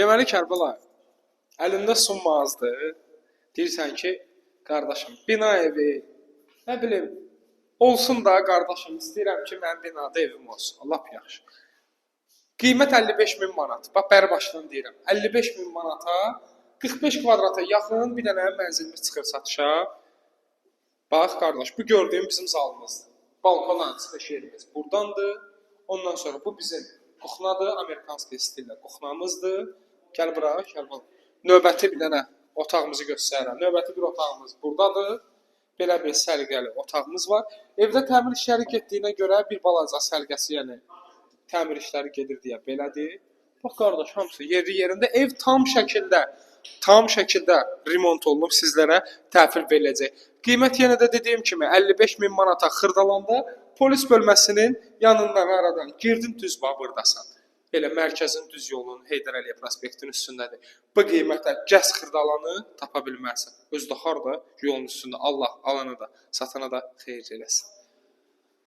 Deməli Kərbəlayı, əlində sunmazdı. Deyirsən ki, qardaşım, bina evi, nə bilim, olsun da qardaşım, istəyirəm ki, mənim binada evim olsun. Allah yaxşı. Qiymət 55 min manat. Bax, bəri başdan deyirəm. 55 min manata 45 kvadrata yaxın bir dənə mənzilimiz çıxır satışa. Bax, qardaş, bu gördüyüm bizim zalımızdır. Balkondan çıxış yerimiz buradandır. Ondan sonra bu bizim kuxnadır, Amerikanski stillə kuxnamızdır. Gəl bura, gəl bura. Növbəti bir dənə otağımızı göstərirəm. Növbəti bir otağımız buradadır. Belə bir səliqəli otağımız var. Evdə təmir işləri getdiyinə görə bir balaca səliqəsi, yəni təmir işləri gedir deyə belədir. Bax qardaş, hamısı yerində. Ev tam şəkildə remont olunub, sizlərə təhvil veriləcək. Qiymət yenə də dediyim kimi 55 min manata xırdalanda polis bölməsinin yanından aradan girdin, düz burdasan. Elə mərkəzin düz yolunun Heydər Əliyev prospektinin üstündədir. Bu qiymətə gəz xırdalanı tapa bilmərsən. Özü də harda yolun üstündə. Allah alanı da, satana da xeyir eləsin.